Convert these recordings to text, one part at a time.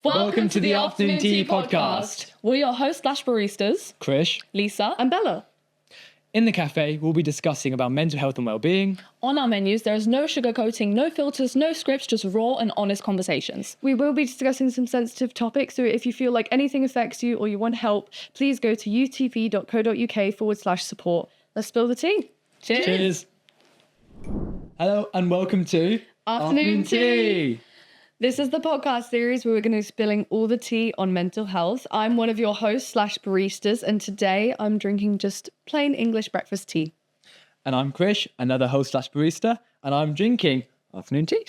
Welcome to the Afternoon Tea podcast. We're your hosts / baristas, Krish. Lisa and Bella. In the cafe, we'll be discussing about mental health and well-being. On our menus, there is no sugarcoating, no filters, no scripts, just raw and honest conversations. We will be discussing some sensitive topics, so if you feel like anything affects you or you want help, please go to youthtv.co.uk/support. Let's spill the tea. Cheers. Hello and welcome to Afternoon Tea. This is the podcast series where we're going to be spilling all the tea on mental health. I'm one of your hosts / baristas, and today I'm drinking just plain English breakfast tea. And I'm Krish, another host / barista, and I'm drinking afternoon tea.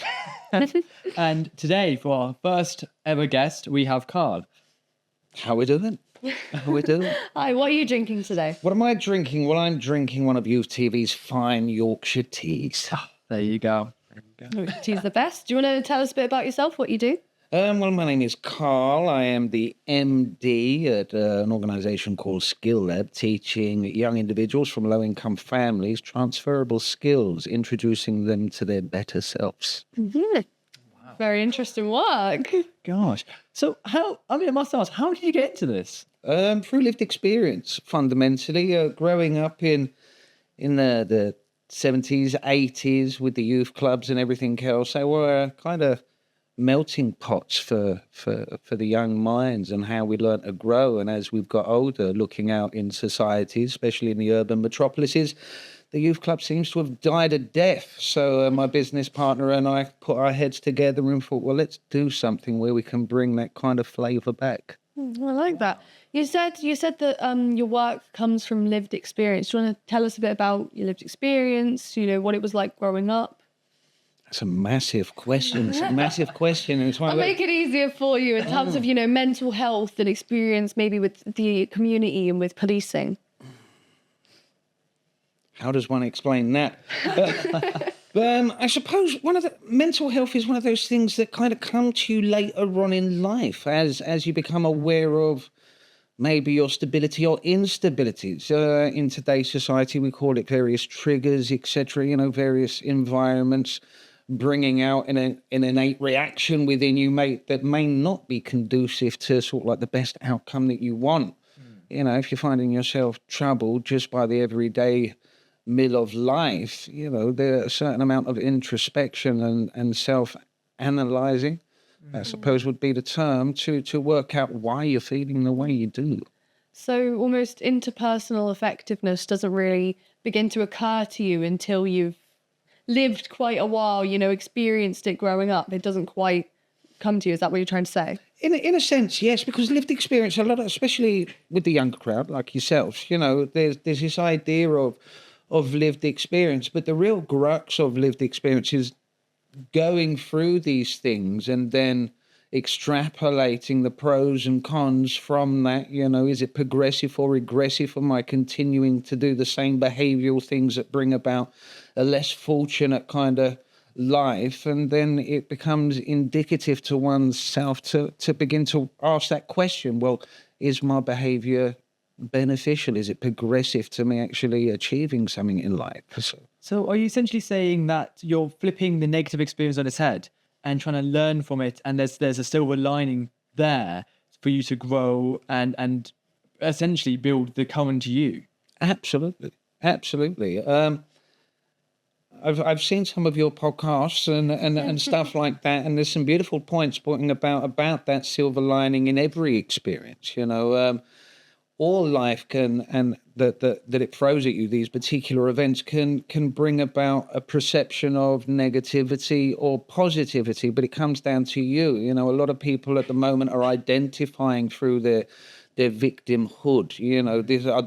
And today, for our first ever guest, we have Karl. How we doing? How we doing? Hi, what are you drinking today? What am I drinking? Well, I'm drinking one of YouthTV's fine Yorkshire teas. There you go. Tea's the best. Do you want to tell us a bit about yourself, what you do? Well, my name is Karl. I am the MD at an organisation called Skill Lab, teaching young individuals from low-income families transferable skills, introducing them to their better selves. Mm-hmm. Wow. Very interesting work. Gosh. So I must ask, how did you get into this? Through lived experience, fundamentally. Growing up in the 70s, 80s with the youth clubs and everything else, they were kind of melting pots for the young minds and how we learnt to grow. And as we've got older, looking out in society, especially in the urban metropolises, the youth club seems to have died a death. So my business partner and I put our heads together and thought, well, let's do something where we can bring that kind of flavour back. I like that. You said that your work comes from lived experience. Do you want to tell us a bit about your lived experience, what it was like growing up? That's a massive question. It's a massive question. It's I'll make it easier for you in terms of, mental health and experience maybe with the community and with policing. How does one explain that? I suppose mental health is one of those things that kind of come to you later on in life as you become aware of maybe your stability or instabilities. In today's society, we call it various triggers, etc., various environments bringing out an innate reaction within you, mate, that may not be conducive to sort of like the best outcome that you want. If you're finding yourself troubled just by the everyday mill of life, there's a certain amount of introspection and self-analyzing, I suppose would be the term, to work out why you're feeling the way you do. So almost interpersonal effectiveness doesn't really begin to occur to you until you've lived quite a while, experienced it growing up. It doesn't quite come to you. Is that what you're trying to say? In a sense, yes, because lived experience, a lot of, especially with the younger crowd like yourselves, there's this idea of lived experience, but the real crux of lived experience is going through these things and then extrapolating the pros and cons from that. Is it progressive or regressive? Am I continuing to do the same behavioural things that bring about a less fortunate kind of life? And then it becomes indicative to oneself to begin to ask that question, well, is my behaviour beneficial? Is it progressive to me actually achieving something in life? So are you essentially saying that you're flipping the negative experience on its head and trying to learn from it, and there's a silver lining there for you to grow and essentially build the current you? Absolutely. I've seen some of your podcasts and stuff like that, and there's some beautiful points pointing about that silver lining in every experience. All life can, and that it throws at you, these particular events can bring about a perception of negativity or positivity, but it comes down to you. A lot of people at the moment are identifying through their victimhood.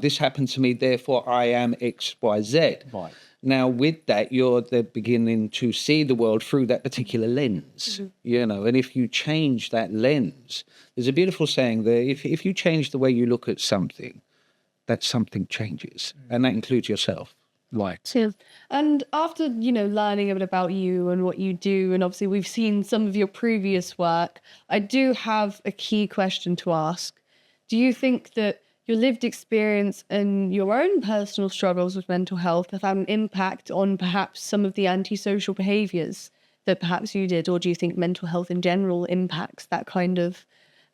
This happened to me, therefore I am X, Y, Z. Right. Now, with that, they're beginning to see the world through that particular lens, and if you change that lens, there's a beautiful saying there, if you change the way you look at something, that something changes, and that includes yourself. Right. Yeah. And after, learning a bit about you and what you do, and obviously we've seen some of your previous work, I do have a key question to ask. Do you think that your lived experience and your own personal struggles with mental health have had an impact on perhaps some of the antisocial behaviours that perhaps you did, or do you think mental health in general impacts that kind of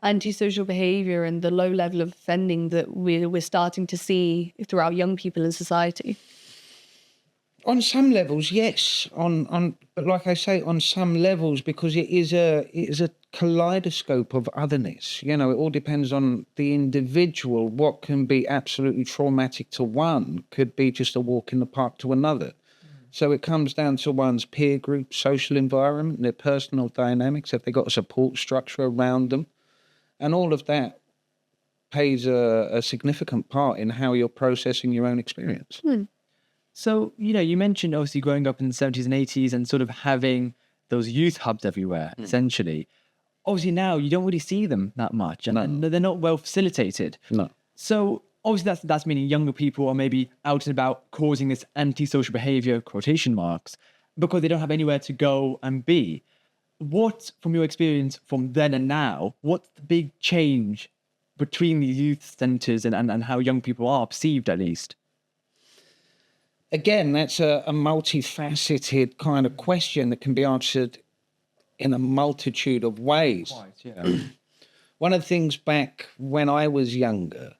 antisocial behaviour and the low level of offending that we're starting to see throughout young people in society? On some levels, yes. But like I say, on some levels, because it is a kaleidoscope of otherness. You know, it all depends on the individual. What can be absolutely traumatic to one could be just a walk in the park to another. So it comes down to one's peer group, social environment, their personal dynamics, if they got a support structure around them. And all of that plays a significant part in how you're processing your own experience. So, you mentioned obviously growing up in the 70s and 80s and sort of having those youth hubs everywhere, essentially. Obviously now you don't really see them that much and they're not well facilitated. No. So obviously that's meaning younger people are maybe out and about causing this antisocial behavior, quotation marks, because they don't have anywhere to go and be. What, from your experience from then and now, what's the big change between the youth centres and how young people are perceived, at least? Again, that's a multifaceted kind of question that can be answered in a multitude of ways. One of the things back when I was younger,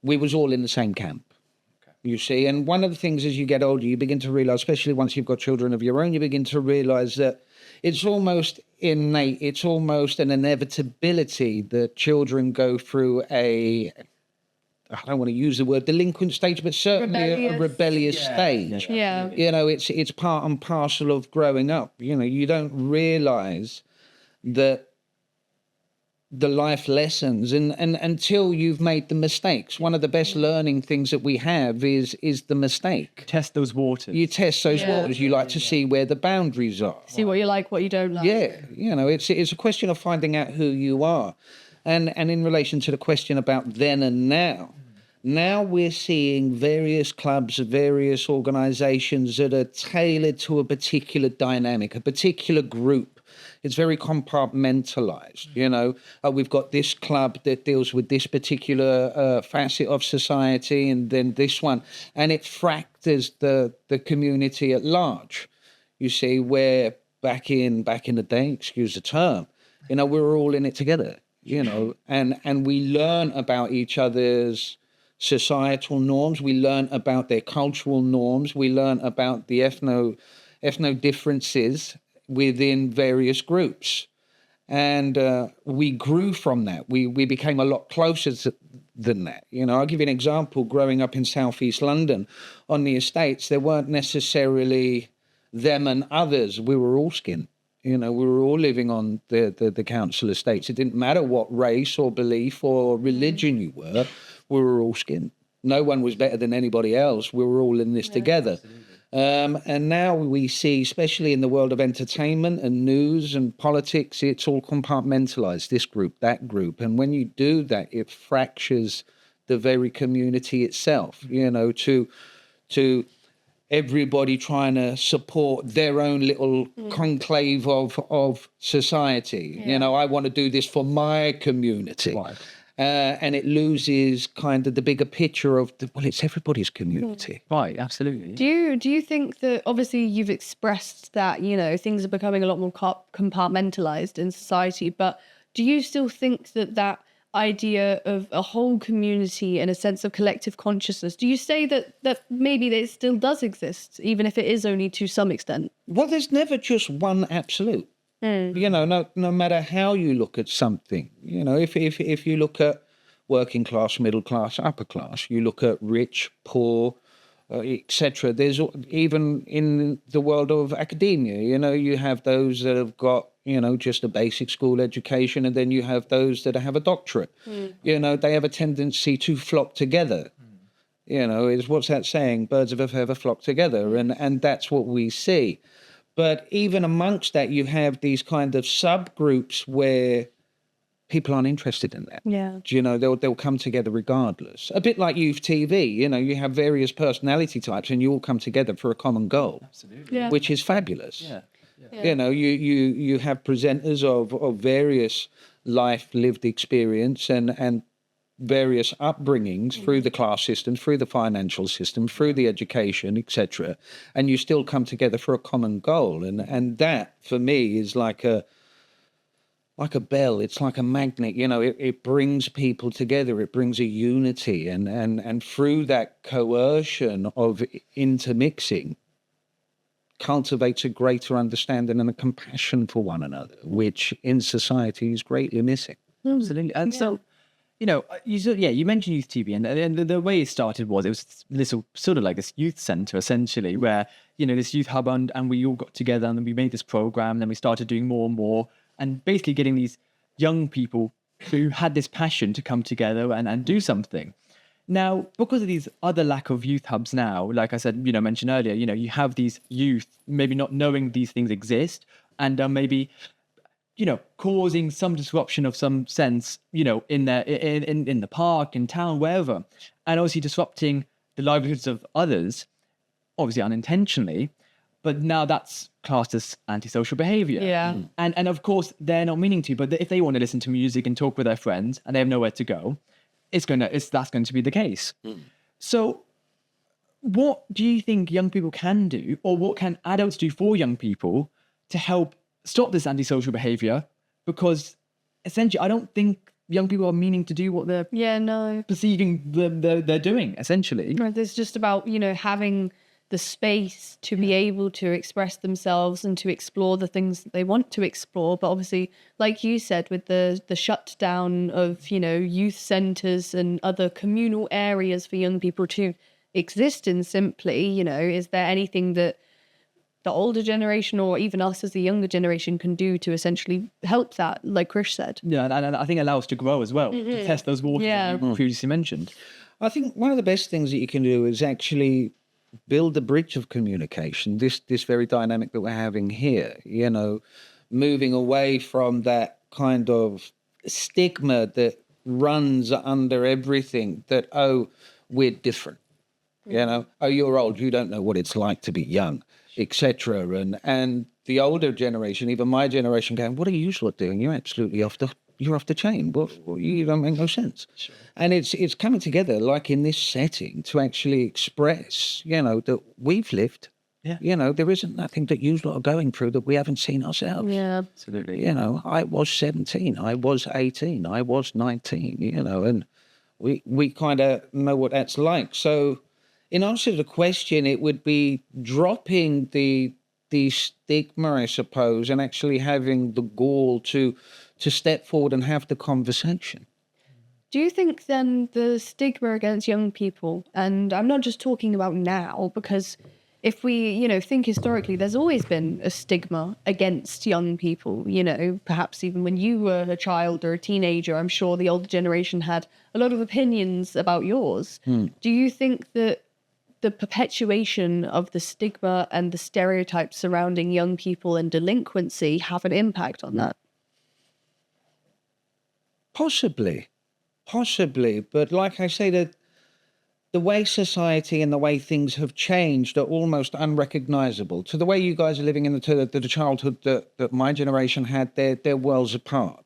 we was all in the same camp, you see. And one of the things as you get older, you begin to realise, especially once you've got children of your own, you begin to realise that it's almost innate, it's almost an inevitability that children go through I don't want to use the word delinquent stage, but certainly a rebellious stage. Yeah. You know, it's part and parcel of growing up. You know, you don't realise that the life lessons and until you've made the mistakes. One of the best learning things that we have is the mistake. Test those waters. You test those waters. You like to see where the boundaries are. See what you like, what you don't like. Yeah, you know, it's a question of finding out who you are. And in relation to the question about then and now we're seeing various clubs, various organisations that are tailored to a particular dynamic, a particular group. It's very compartmentalised, you know. We've got this club that deals with this particular facet of society, and then this one. And it fractures the community at large, you see, where back in the day, excuse the term, you know, we were all in it together, you know, and we learn about each other's societal norms. We learn about their cultural norms. We learn about the ethno differences within various groups. And we grew from that. We became a lot closer than that. You know, I'll give you an example. Growing up in southeast London on the estates, there weren't necessarily them and others. We were all skin. You know, we were all living on the council estates. It didn't matter what race or belief or religion you were. We were all skin. No one was better than anybody else. We were all in this together. And now we see, especially in the world of entertainment and news and politics, it's all compartmentalized, this group, that group. And when you do that, it fractures the very community itself, you know, to everybody trying to support their own little conclave of society. You know, I want to do this for my community. Right. And it loses kind of the bigger picture of, it's everybody's community. Right, absolutely. Do you think that, obviously you've expressed that, you know, things are becoming a lot more compartmentalized in society, but do you still think that idea of a whole community and a sense of collective consciousness, do you say that maybe it still does exist, even if it is only to some extent? Well, there's never just one absolute. You know, no matter how you look at something, you know, if you look at working class, middle class, upper class, you look at rich, poor, etc. There's even in the world of academia, you know, you have those that have got, you know, just a basic school education, and then you have those that have a doctorate. You know, they have a tendency to flock together. You know, what's that saying? Birds of a feather flock together, and that's what we see. But even amongst that, you have these kind of subgroups where people aren't interested in that. Yeah. You know, they'll come together regardless. A bit like YouthTV, you know, you have various personality types and you all come together for a common goal. Absolutely. Yeah. Which is fabulous. Yeah. You know, you have presenters of various life lived experience and various upbringings through the class system, through the financial system, through the education, etc., and you still come together for a common goal. And that, for me, is like a bell. It's like a magnet. It brings people together. It brings a unity, and through that coercion of intermixing, cultivates a greater understanding and a compassion for one another, which in society is greatly missing. Absolutely. And so, you mentioned Youth TV, and the way it started was it was this sort of like this youth center, essentially, where, this youth hub, and we all got together and we made this program, and then we started doing more and more, and basically getting these young people who had this passion to come together and do something. Now, because of these other lack of youth hubs now, like I said, mentioned earlier, you have these youth maybe not knowing these things exist, and maybe, causing some disruption of some sense, in their in the park, in town, wherever, and obviously disrupting the livelihoods of others, obviously unintentionally, but now that's classed as antisocial behaviour. Yeah. And of course they're not meaning to, but if they want to listen to music and talk with their friends and they have nowhere to go, that's going to be the case. So what do you think young people can do, or what can adults do for young people to help stop this antisocial behaviour? Because essentially I don't think young people are meaning to do what they're perceiving they're doing, essentially. Right, it's just about, having the space to be able to express themselves and to explore the things that they want to explore. But obviously, like you said, with the shutdown of, youth centres and other communal areas for young people to exist in simply, is there anything that the older generation or even us as the younger generation can do to essentially help that, like Krish said? Yeah, and I think it allows to grow as well, to test those waters that you previously mentioned. I think one of the best things that you can do is actually build a bridge of communication, this very dynamic that we're having here, moving away from that kind of stigma that runs under everything, that, oh, we're different, oh, you're old, you don't know what it's like to be young, etc. And the older generation, even my generation, going, what are you lot doing? You're absolutely off the chain. Well, you don't make no sense. Sure. And it's coming together, like in this setting, to actually express, that we've lived. Yeah. There isn't nothing that you lot are going through that we haven't seen ourselves. Yeah, absolutely. I was 17, I was 18, I was 19, and we kind of know what that's like. So in answer to the question, it would be dropping the stigma, I suppose, and actually having the gall to step forward and have the conversation. Do you think then the stigma against young people, and I'm not just talking about now, because if we, think historically, there's always been a stigma against young people, perhaps even when you were a child or a teenager, I'm sure the older generation had a lot of opinions about yours. Do you think that the perpetuation of the stigma and the stereotypes surrounding young people and delinquency have an impact on that? Possibly, but like I say, the way society and the way things have changed are almost unrecognizable. To the way you guys are living in the childhood that my generation had, they're worlds apart.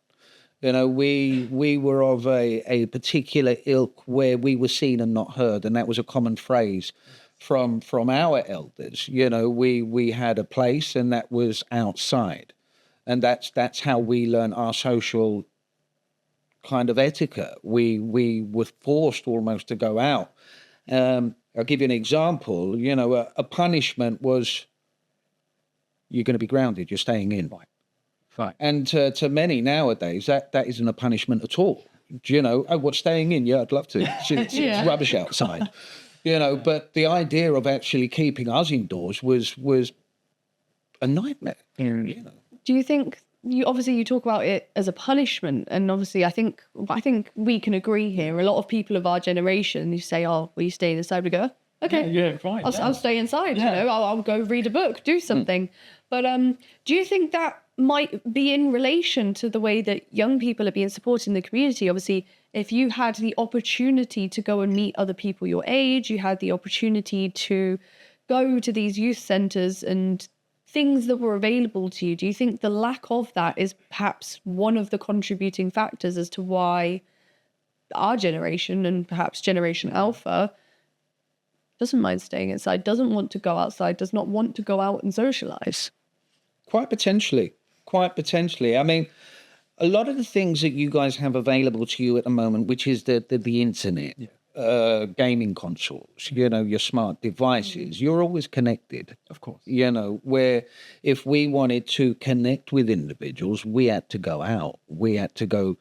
We were of a particular ilk where we were seen and not heard, and that was a common phrase from our elders. We had a place, and that was outside, and that's how we learn our social kind of etiquette. We were forced almost to go out. I'll give you an example. A punishment was, you're going to be grounded, you're staying in. Right. And to many nowadays, that isn't a punishment at all. Oh, what, staying in? Yeah, I'd love to. It's rubbish outside. But the idea of actually keeping us indoors was a nightmare. Do you think, you talk about it as a punishment, and obviously I think we can agree here, a lot of people of our generation, you say, oh, will you stay inside? We go, okay, yeah, fine. I'll stay inside, I'll go read a book, do something. But do you think that might be in relation to the way that young people are being supported in the community? Obviously, if you had the opportunity to go and meet other people your age, you had the opportunity to go to these youth centres and things that were available to you, do you think the lack of that is perhaps one of the contributing factors as to why our generation and perhaps Generation Alpha doesn't mind staying inside, doesn't want to go outside, does not want to go out and socialize. Quite potentially. Quite potentially. I mean, a lot of the things that you guys have available to you at the moment, which is the internet, gaming consoles, your smart devices, you're always connected. Of course. Where if we wanted to connect with individuals, we had to go out. We had to go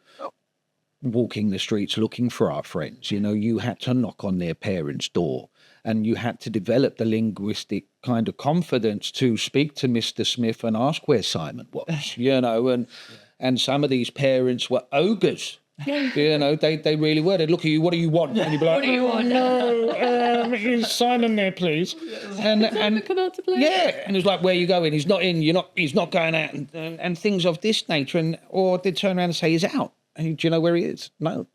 walking the streets looking for our friends. You had to knock on their parents' door. And you had to develop the linguistic kind of confidence to speak to Mr. Smith and ask where Simon was, and some of these parents were ogres. They really were. They'd look at you, what do you want? And you'd be like, what do you want? No, is Simon there, please? And Come out to play. yeah, and it's like, where are you going? He's not in. He's not going out, and things of this nature. Or they'd turn around and say he's out. And do you know where he is? No.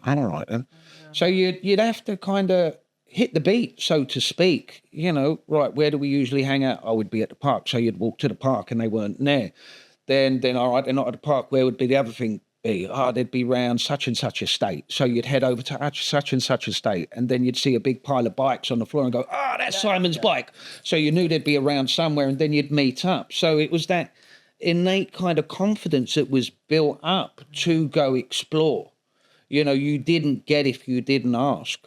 All right then. So you'd have to kind of hit the beat, so to speak. Right, where do we usually hang out? I would be at the park. So you'd walk to the park and they weren't there. Then all right, they're not at the park. Where would be the other thing be? They'd be round such and such estate. So you'd head over to such and such estate, and then you'd see a big pile of bikes on the floor and go, that's Simon's bike. So you knew they'd be around somewhere, and then you'd meet up. So it was that innate kind of confidence that was built up to go explore. You didn't get if you didn't ask.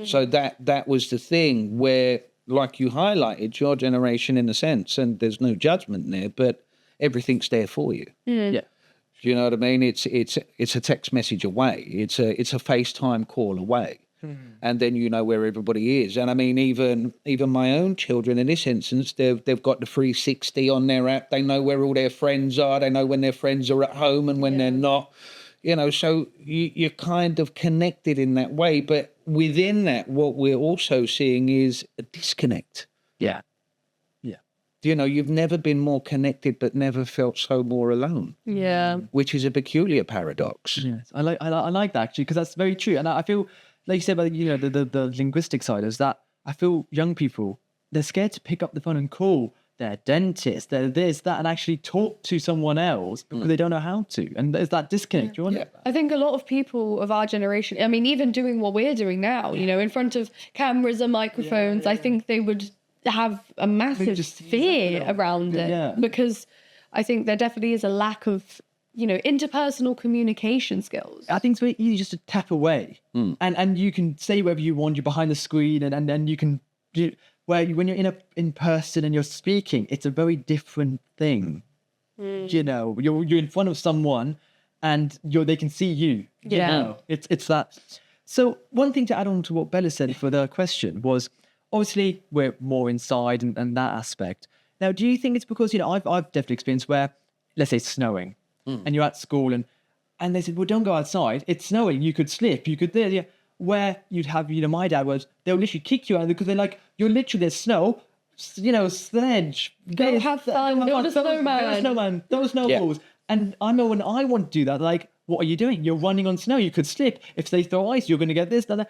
So that was the thing where, like you highlighted, your generation in a sense, and there's no judgment there, but everything's there for you. Yeah. Do you know what I mean? It's a text message away. It's a FaceTime call away. And then you know where everybody is. And I mean, even my own children in this instance, they've got the 360 on their app. They know where all their friends are. They know when their friends are at home and when they're not. So you're kind of connected in that way. But within that, what we're also seeing is a disconnect. Yeah. You've never been more connected but never felt so more alone. Yeah. Which is a peculiar paradox. Yes, I like that actually, because that's very true. And I feel, like you said about the linguistic side, is that I feel young people, they're scared to pick up the phone and call their dentist, their this, that, and actually talk to someone else because they don't know how to. And there's that disconnect. You want I think a lot of people of our generation, I mean, even doing what we're doing now, in front of cameras and microphones, I think they would have a massive fear around it, because I think there definitely is a lack of, interpersonal communication skills. I think it's very easy just to tap away, and you can say whatever you want. You're behind the screen, and then you can when you're in person and you're speaking, it's a very different thing. You're in front of someone, and they can see you. It's that. So one thing to add on to what Bella said for the question was, obviously we're more inside and that aspect. Now, do you think it's because I've definitely experienced where, let's say it's snowing, and you're at school and they said, well, don't go outside. It's snowing. You could slip. You could where you'd have my dad was, they'll literally kick you out because they're like, you're literally, there's snow, sledge. Go have fun. Build a snowman. Those snowballs. And I know when I want to do that, like, what are you doing? You're running on snow. You could slip. If they throw ice, you're going to get this, that.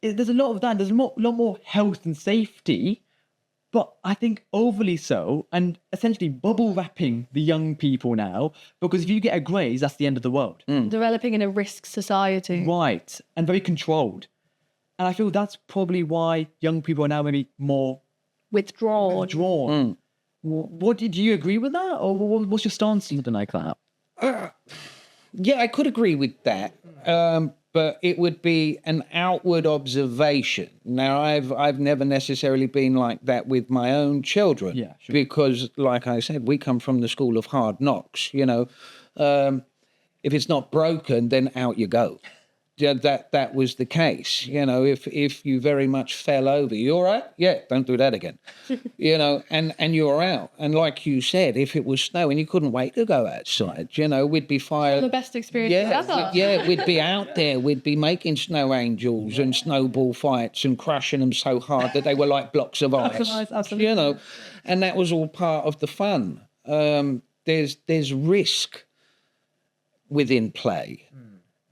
There's a lot of that. There's a lot more health and safety, but I think overly so, and essentially bubble wrapping the young people now, because if you get a graze, that's the end of the world. Developing in a risk society. Right, and very controlled. And I feel that's probably why young people are now maybe more withdrawn. What did you agree with that, or what's your stance on something like that? Yeah, I could agree with that. But it would be an outward observation. Now, I've never necessarily been like that with my own children, because, like I said, we come from the school of hard knocks. If it's not broken, then out you go. That was the case. If you very much fell over, you all right? Yeah, don't do that again. And you're out. And like you said, if it was snowing, you couldn't wait to go outside. We'd be The best experience ever. We'd be out there. We'd be making snow angels and snowball fights and crushing them so hard that they were like blocks of ice. Absolutely. And that was all part of the fun. There's risk within play.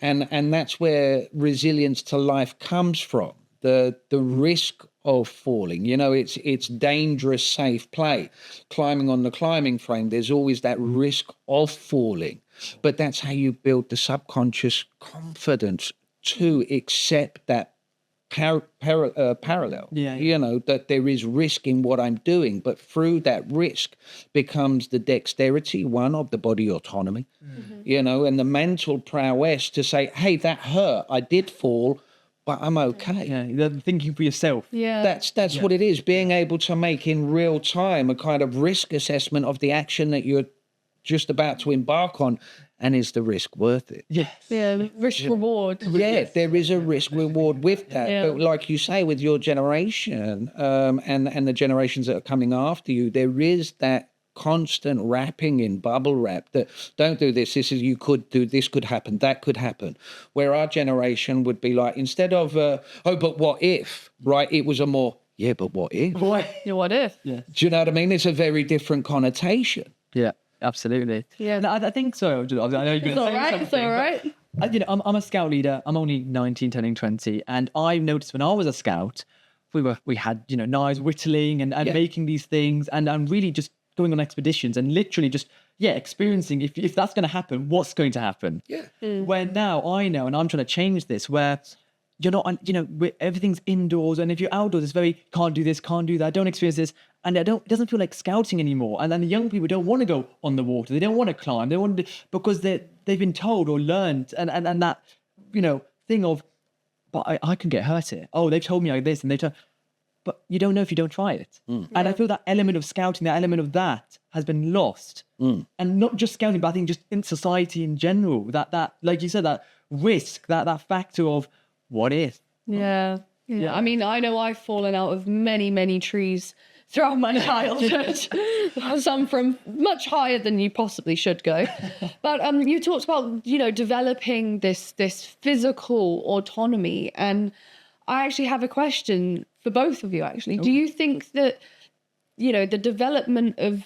And that's where resilience to life comes from. The risk of falling. It's dangerous, safe play. Climbing on the climbing frame, there's always that risk of falling. But that's how you build the subconscious confidence to accept that parallel. Yeah. You know, that there is risk in what I'm doing, but through that risk becomes the dexterity, one, of the body autonomy, you know, and the mental prowess to say, hey, that hurt, I did fall, but I'm okay. Yeah, you're thinking for yourself. Yeah. That's what it is, being able to make in real time a kind of risk assessment of the action that you're just about to embark on, and is the risk worth it? Yes. Yeah, risk reward. Yeah, there is a risk reward with that. Yeah. But like you say, with your generation and the generations that are coming after you, there is that constant wrapping in bubble wrap that don't do this. This is, you could do this, could happen, that could happen. Where our generation would be like, instead of oh, but what if? Right? It was a more, yeah, but what if? Yeah, what if? Yeah. Do you know what I mean? It's a very different connotation. Yeah. Absolutely. Yeah. And I think so. I know you're going to It's say all right. something. It's all right. You know, I'm a scout leader. I'm only 19, turning 20, and I noticed when I was a scout, we had, you know, knives whittling and making these things, and I'm really just going on expeditions and literally just experiencing if that's going to happen, what's going to happen. Yeah. Where now I know, and I'm trying to change this, where you're not, you know, everything's indoors, and if you're outdoors, it's very can't do this, can't do that, don't experience this, and it doesn't feel like scouting anymore. And then the young people don't want to go on the water, they don't want to climb, they want to, because they've been told or learned, and that, you know, thing of, but I can get hurt here. Oh, they've told me like this, and but you don't know if you don't try it. And I feel that element of scouting, that element of that has been lost, and not just scouting, but I think just in society in general. That like you said, that risk, that factor of what if. Yeah. I mean, I know I've fallen out of many trees throughout my childhood. Some from much higher than you possibly should go. But you talked about, you know, developing this physical autonomy, and I actually have a question for both of you, actually. Do you think that, you know, the development of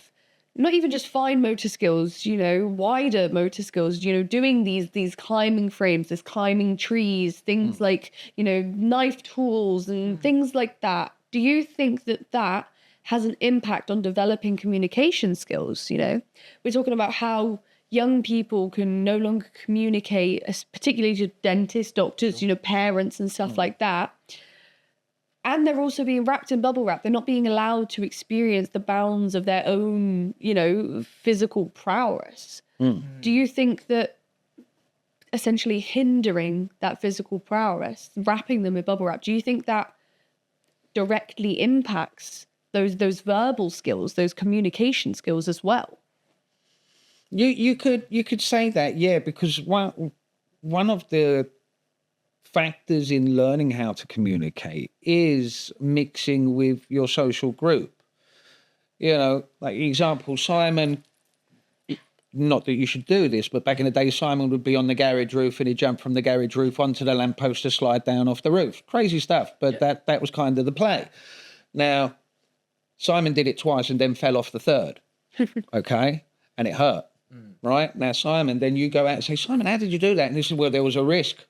not even just fine motor skills, you know, wider motor skills, you know, doing these climbing frames, this climbing trees, things like, you know, knife tools and things like that. Do you think that has an impact on developing communication skills? You know, we're talking about how young people can no longer communicate, particularly to dentists, doctors, you know, parents and stuff like that. And they're also being wrapped in bubble wrap. They're not being allowed to experience the bounds of their own, you know, physical prowess. Do you think that essentially hindering that physical prowess, wrapping them with bubble wrap, do you think that directly impacts those verbal skills, those communication skills as well? You could say that, yeah, because one of the factors in learning how to communicate is mixing with your social group. You know, like example, Simon, not that you should do this, but back in the day, Simon would be on the garage roof and he'd jump from the garage roof onto the lamppost to slide down off the roof. Crazy stuff, but that was kind of the play. Now, Simon did it twice and then fell off the third, okay? And it hurt, right? Now, Simon, then you go out and say, Simon, how did you do that? And he said, well, there was a risk.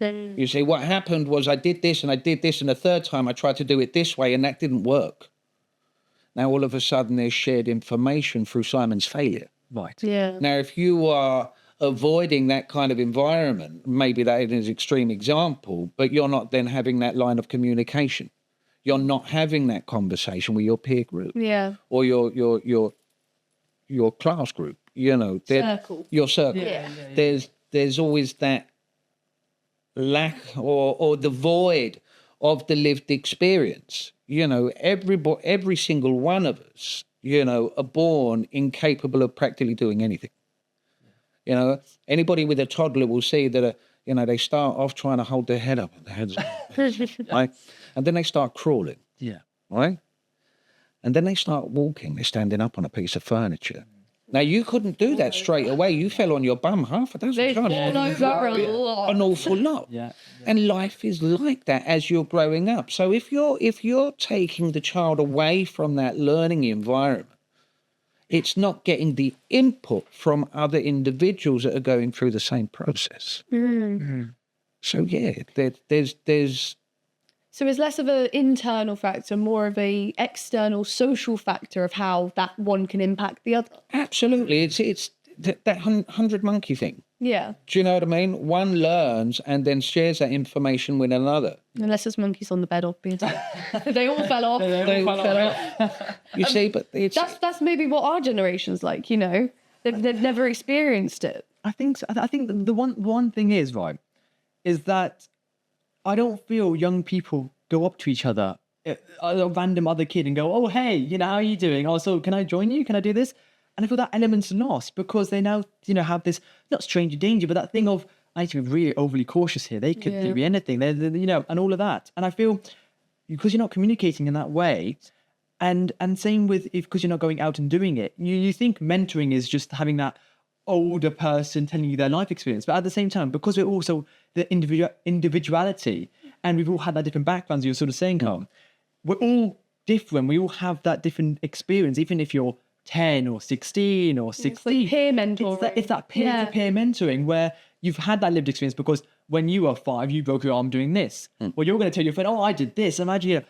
You see, what happened was I did this and I did this, and the third time I tried to do it this way and that didn't work. Now, all of a sudden, there's shared information through Simon's failure. Right. Yeah. Now, if you are avoiding that kind of environment, maybe that is an extreme example, but you're not then having that line of communication. You're not having that conversation with your peer group. Yeah. Or your class group, you know. Circle. Your circle. Yeah. There's always that lack or the void of the lived experience. You know, every single one of us, you know, are born incapable of practically doing anything. You know, anybody with a toddler will see that, you know, they start off trying to hold their head up and their head's right? And then they start crawling. Yeah. Right? And then they start walking. They're standing up on a piece of furniture. Now, you couldn't do that straight away. You fell on your bum half a dozen They fall times. over a lot. An awful lot. Yeah. And life is like that as you're growing up. So if you're taking the child away from that learning environment, it's not getting the input from other individuals that are going through the same process. So yeah, there's So it's less of an internal factor, more of a external social factor of how that one can impact the other. absolutely, it's that 100 monkey thing. Yeah. Do you know what I mean? One learns and then shares that information with another. Unless there's monkeys on the bed, obviously. They all fell off. They all fell off. You see, but it's... That's maybe what our generation's like, you know? They've never experienced it. I think so. I think the one thing is, right, is that I don't feel young people go up to each other, a random other kid, and go, oh, hey, you know, how are you doing? Oh, so can I join you? Can I do this? And I feel that element's lost because they now, you know, have this, not stranger danger, but that thing of, I need to be really overly cautious here. They could be anything, they're, you know, and all of that. And I feel because you're not communicating in that way, and same with because you're not going out and doing it, you think mentoring is just having that older person telling you their life experience. But at the same time, because we're also the individuality and we've all had that different backgrounds, you're sort of saying, Carl, we're all different. We all have that different experience, even if you're 10 or 16 or 16. It's like peer mentoring. It's that peer-to-peer mentoring where you've had that lived experience because when you were 5, you broke your arm doing this. Well, you're going to tell your friend, oh, I did this. Imagine you,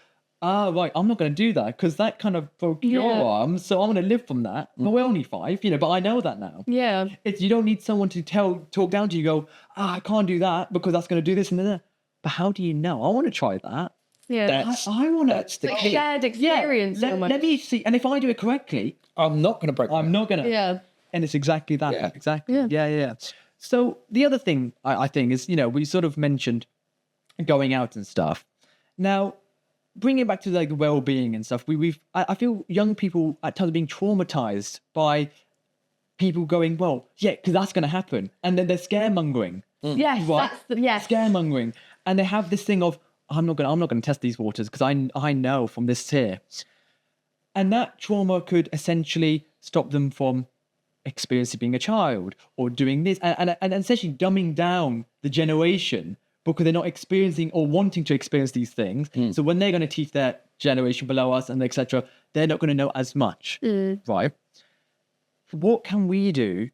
right, I'm not going to do that because that kind of broke your arm. So I'm going to live from that. Well, we're only 5, you know, but I know that now. Yeah. You don't need someone to talk down to you, go, I can't do that because that's going to do this and that. But how do you know? I want to try that. Yeah. I want to. That's the Like key. shared experience. Yeah, let me see. And if I do it correctly, I'm not going to break I'm not going to. Yeah. And it's exactly that. Yeah. Exactly. Yeah. Yeah. So the other thing I think is, you know, we sort of mentioned going out and stuff. Now, bringing it back to like well-being and stuff, I feel young people at times are being traumatized by people going, well, yeah, because that's going to happen. And then they're scaremongering. Yes. Right. Yes. Scaremongering. And they have this thing of, I'm not going to test these waters because I know from this here. And that trauma could essentially stop them from experiencing being a child or doing this and essentially dumbing down the generation because they're not experiencing or wanting to experience these things. So when they're going to teach their generation below us and etc., they're not going to know as much, right? What can we do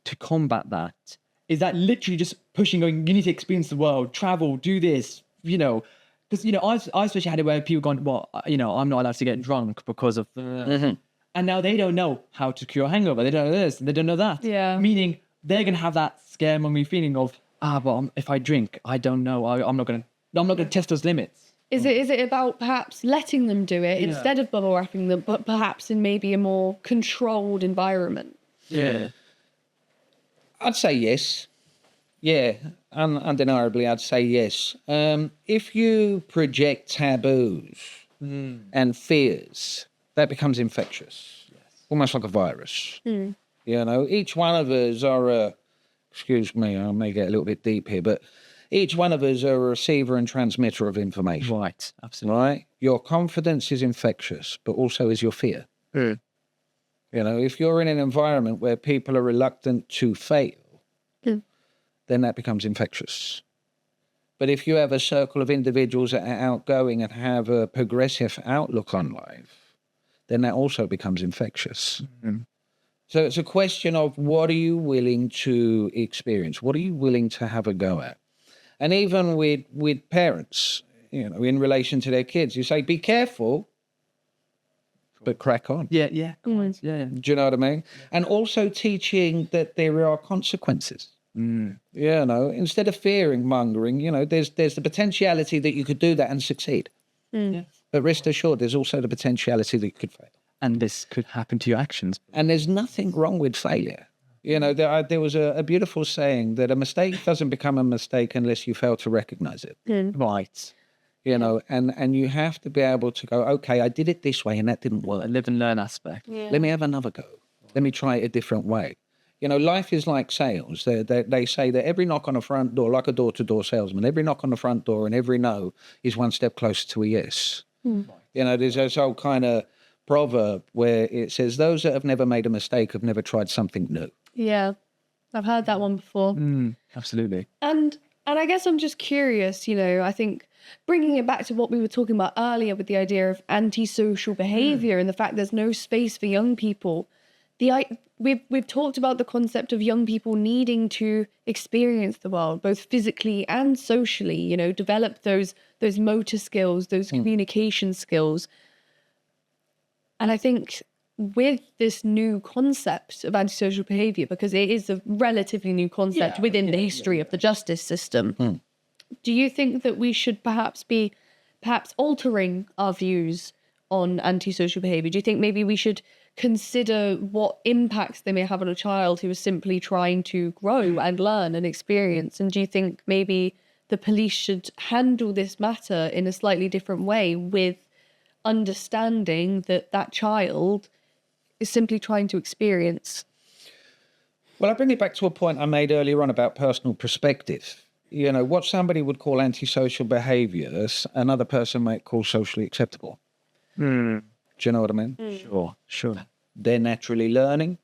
to combat that? Is that literally just pushing, going, you need to experience the world, travel, do this, you know? Because, you know, I especially had it where people gone, well, you know, I'm not allowed to get drunk because of... And now they don't know how to cure a hangover. They don't know this, they don't know that. Yeah. Meaning they're going to have that scaremongering feeling of, well, if I drink, I don't know. I'm not going to test those limits. Is it about perhaps letting them do it instead of bubble wrapping them, but perhaps in maybe a more controlled environment? Yeah. I'd say yes. Yeah, undeniably, I'd say yes. If you project taboos and fears, that becomes infectious, almost like a virus. You know, each one of us are excuse me, I may get a little bit deep here, but each one of us are a receiver and transmitter of information. Right, absolutely. Right? Your confidence is infectious, but also is your fear. You know, if you're in an environment where people are reluctant to fail, then that becomes infectious. But if you have a circle of individuals that are outgoing and have a progressive outlook on life, then that also becomes infectious. So it's a question of what are you willing to experience? What are you willing to have a go at? And even with parents, you know, in relation to their kids, you say, be careful, but crack on. Yeah. Do you know what I mean? And also teaching that there are consequences. You know, instead of fearing mongering, you know, there's the potentiality that you could do that and succeed. But rest assured, there's also the potentiality that you could fail. And this could happen to your actions. And there's nothing wrong with failure. You know, there was a beautiful saying that a mistake doesn't become a mistake unless you fail to recognize it. Right. You know, and you have to be able to go, okay, I did it this way and that didn't work. A live and learn aspect. Let me have another go. Let me try it a different way. You know, life is like sales. They say that every knock on a front door, like a door-to-door salesman, every knock on the front door and every no is one step closer to a yes. You know, there's this whole kind of proverb where it says, those that have never made a mistake have never tried something new. Yeah, I've heard that one before. Absolutely. And I guess I'm just curious, you know, I think bringing it back to what we were talking about earlier with the idea of antisocial behavior and the fact there's no space for young people. We've talked about the concept of young people needing to experience the world, both physically and socially, you know, develop those motor skills, those communication skills. And I think with this new concept of antisocial behaviour, because it is a relatively new concept within the history of the justice system, do you think that we should perhaps be altering our views on antisocial behaviour? Do you think maybe we should consider what impacts they may have on a child who is simply trying to grow and learn and experience? And do you think maybe the police should handle this matter in a slightly different way, with understanding that that child is simply trying to experience? Well, I bring it back to a point I made earlier on about personal perspective. You know, what somebody would call antisocial behaviours, another person might call socially acceptable. Do you know what I mean? Sure. They're naturally learning.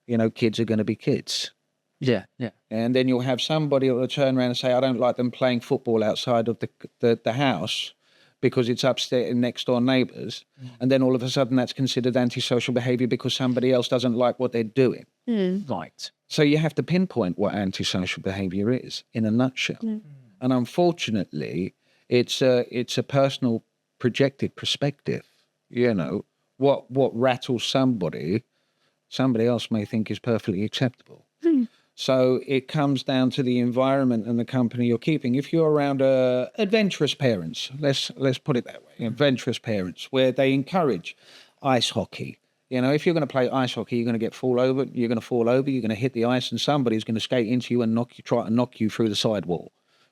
You know, kids are going to be kids. Yeah. And then you'll have somebody who will turn around and say, I don't like them playing football outside of the house because it's upstairs in next door neighbours. And then all of a sudden that's considered antisocial behaviour because somebody else doesn't like what they're doing. Right. So you have to pinpoint what antisocial behaviour is in a nutshell. And unfortunately, it's a personal projected perspective. You know, what rattles somebody else may think is perfectly acceptable. So it comes down to the environment and the company you're keeping. If you're around adventurous parents, let's put it that way, adventurous parents, where they encourage ice hockey. You know, if you're going to play ice hockey, you're going to you're going to fall over, you're going to hit the ice, and somebody's going to skate into you and try to knock you through the sidewall.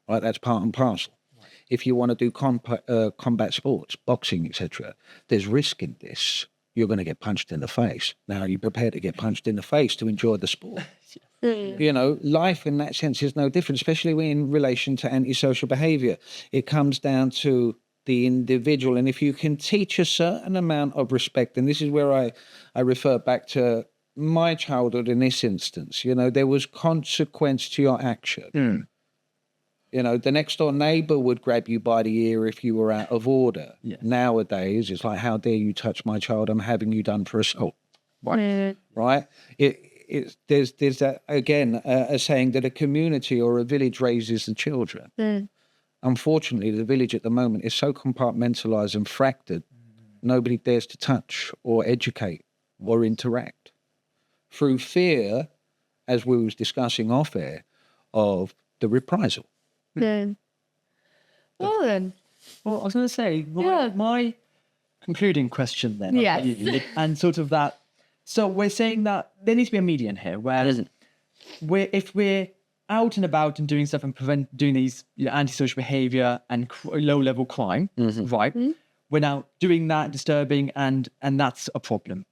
Right? That's part and parcel. Right. If you want to do combat sports, boxing, etc., there's risk in this. You're going to get punched in the face. Now, are you prepared to get punched in the face to enjoy the sport? You know, life in that sense is no different, especially in relation to antisocial behaviour. It comes down to the individual. And if you can teach a certain amount of respect, and this is where I refer back to my childhood in this instance, you know, there was consequence to your action. You know, the next door neighbour would grab you by the ear if you were out of order. Yeah. Nowadays, it's like, how dare you touch my child? I'm having you done for assault. Right? There's that, again, a saying that a community or a village raises the children. Unfortunately, the village at the moment is so compartmentalised and fractured, nobody dares to touch or educate or interact. Through fear, as we was discussing off air, of the reprisal. Well then. Well, I was going to say, my concluding question then. Yes. And sort of that. So we're saying that there needs to be a median here, where if we're out and about and doing stuff and doing these antisocial behaviour and low-level crime, right? We're now doing that, disturbing, and that's a problem.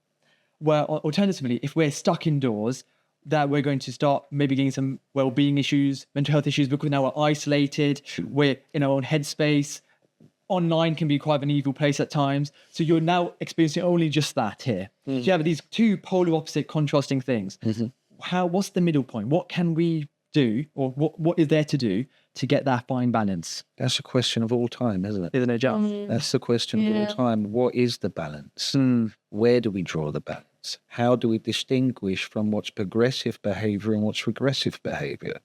Where alternatively, if we're stuck indoors, that we're going to start maybe getting some well-being issues, mental health issues, because now we're isolated, we're in our own headspace. Online can be quite an evil place at times. So you're now experiencing only just that here. So you have these two polar opposite contrasting things. What's the middle point? What can we do, or what is there to do to get that fine balance? That's a question of all time, isn't it? Isn't it, Joe? That's the question of all time. What is the balance? Where do we draw the balance? How do we distinguish from what's progressive behaviour and what's regressive behaviour?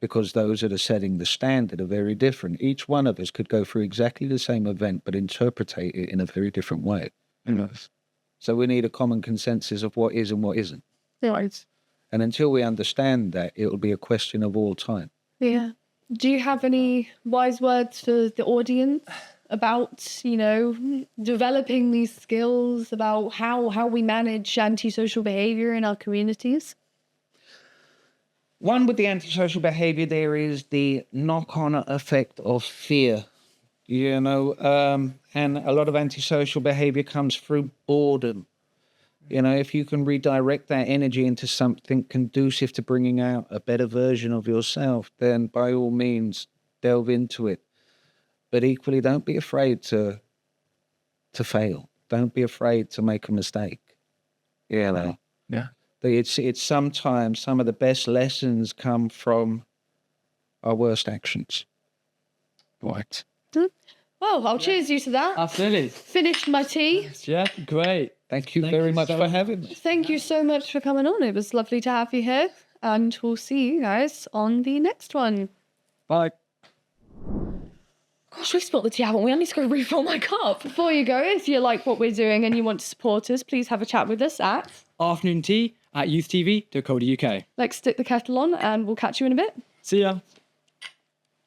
Because those that are setting the standard are very different. Each one of us could go through exactly the same event, but interpret it in a very different way. So we need a common consensus of what is and what isn't. Right. And until we understand that, it will be a question of all time. Yeah. Do you have any wise words for the audience about, you know, developing these skills, about how we manage antisocial behaviour in our communities? One, with the antisocial behaviour, there is the knock-on effect of fear, you know, and a lot of antisocial behaviour comes through boredom. You know, if you can redirect that energy into something conducive to bringing out a better version of yourself, then by all means, delve into it. But equally, don't be afraid to fail. Don't be afraid to make a mistake. You know? Yeah. It's sometimes some of the best lessons come from our worst actions. Right. Well, I'll cheers you to that. Absolutely. Finished my tea. Yeah, great. Thank you very much for having me. Thank you so much for coming on. It was lovely to have you here. And we'll see you guys on the next one. Bye. Should we spill the tea, haven't we? I need to go refill my cup. Before you go, if you like what we're doing and you want to support us, please have a chat with us at Afternoon tea at YouthTV.co.uk. Stick the Kettle On, and we'll catch you in a bit. See ya.